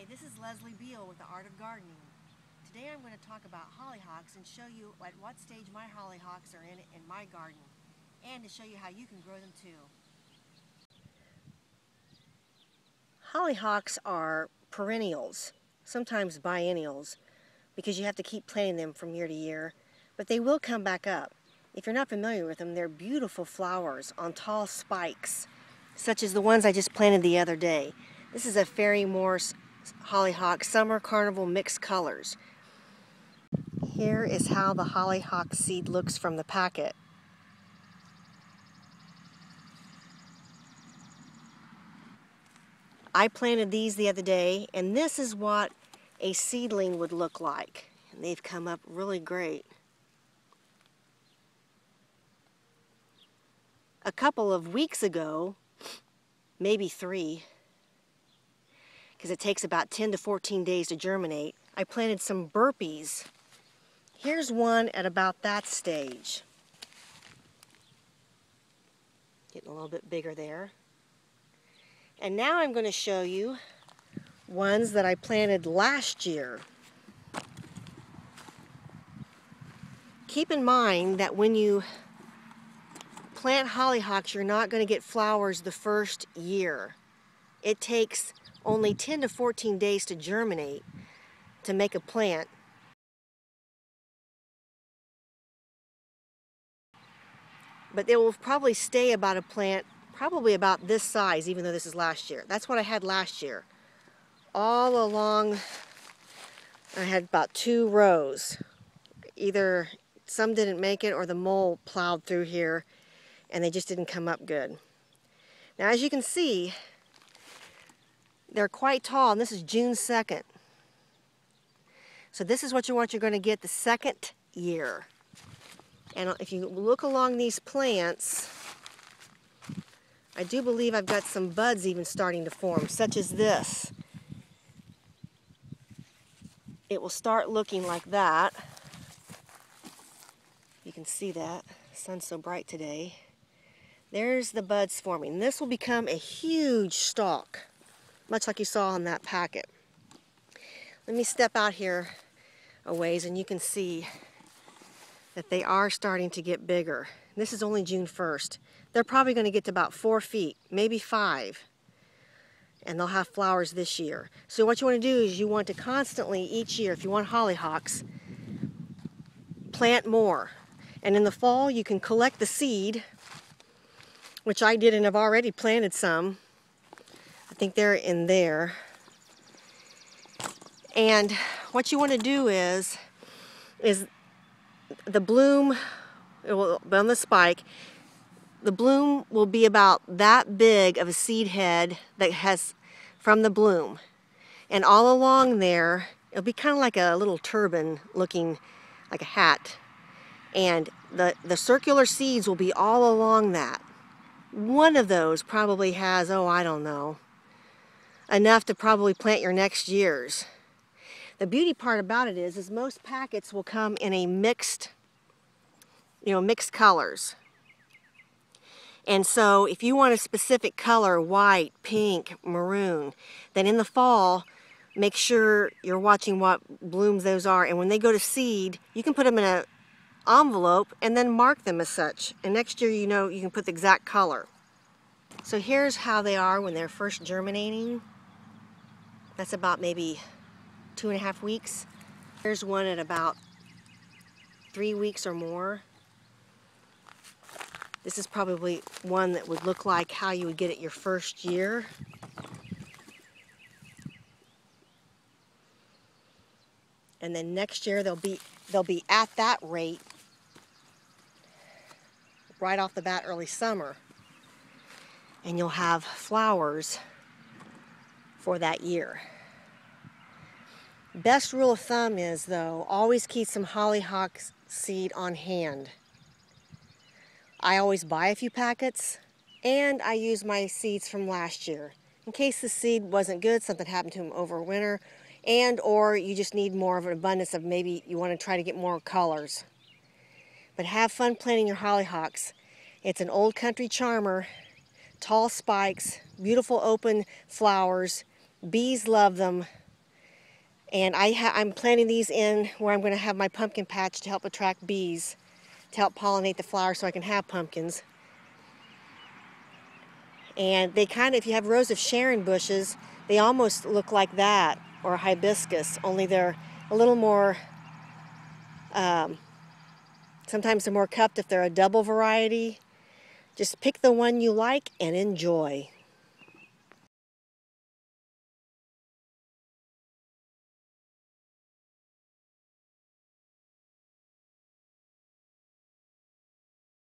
this is Leslie Beal with the Art of Gardening. Today I'm going to talk about hollyhocks and show you at what stage my hollyhocks are in my garden, and to show you how you can grow them too. Hollyhocks are perennials, sometimes biennials, because you have to keep planting them from year to year, but they will come back up. If you're not familiar with them, they're beautiful flowers on tall spikes, such as the ones I just planted the other day. This is a Fairy Morse hollyhock summer carnival mixed colors. Here is how the hollyhock seed looks from the packet. I planted these the other day, and this is what a seedling would look like. And they've come up really great. A couple of weeks ago, maybe 3, because it takes about 10 to 14 days to germinate, I planted some burpees. Here's one at about that stage. Getting a little bit bigger there. And now I'm going to show you ones that I planted last year. Keep in mind that when you plant hollyhocks, you're not going to get flowers the first year. It takes only 10 to 14 days to germinate to make a plant. But they will probably stay about a plant probably about this size, even though this is last year. That's what I had last year. All along, I had about 2 rows. Either some didn't make it or the mole plowed through here and they just didn't come up good. Now, as you can see, they're quite tall, and this is June 2nd. So this is what you're going to get the second year. And if you look along these plants, I do believe I've got some buds even starting to form, such as this. It will start looking like that. You can see that. The sun's so bright today. There's the buds forming. This will become a huge stalk, much like you saw on that packet. Let me step out here a ways and you can see that they are starting to get bigger. This is only June 1st. They're probably going to get to about 4 feet, maybe 5. And they'll have flowers this year. So what you want to do is you want to constantly, each year, if you want hollyhocks, plant more. And in the fall, you can collect the seed, which I did and have already planted some. I think they're in there. And what you want to do is the bloom, it will be on the spike, the bloom will be about that big of a seed head that has from the bloom. And all along there, it'll be kind of like a little turban looking like a hat. And the circular seeds will be all along that. One of those probably has, oh, I don't know, enough to probably plant your next year's. The beauty part about it is most packets will come in a mixed, mixed colors. And so if you want a specific color, white, pink, maroon, then in the fall, make sure you're watching what blooms those are. And when they go to seed, you can put them in an envelope and then mark them as such. And next year, you can put the exact color. So here's how they are when they're first germinating. That's about maybe 2.5 weeks. Here's one at about 3 weeks or more. This is probably one that would look like how you would get it your first year. And then next year they'll be at that rate right off the bat early summer. And you'll have flowers for that year. Best rule of thumb is, though, always keep some hollyhock seed on hand. I always buy a few packets, and I use my seeds from last year in case the seed wasn't good, something happened to them over winter, and or you just need more of an abundance of maybe you want to try to get more colors. But have fun planting your hollyhocks. It's an old country charmer, tall spikes, beautiful open flowers. Bees love them. And I'm planting these in where I'm going to have my pumpkin patch to help attract bees, to help pollinate the flowers so I can have pumpkins. And they kind of, if you have rows of Sharon bushes, they almost look like that, or hibiscus, only they're a little more, sometimes they're more cupped if they're a double variety. Just pick the one you like and enjoy.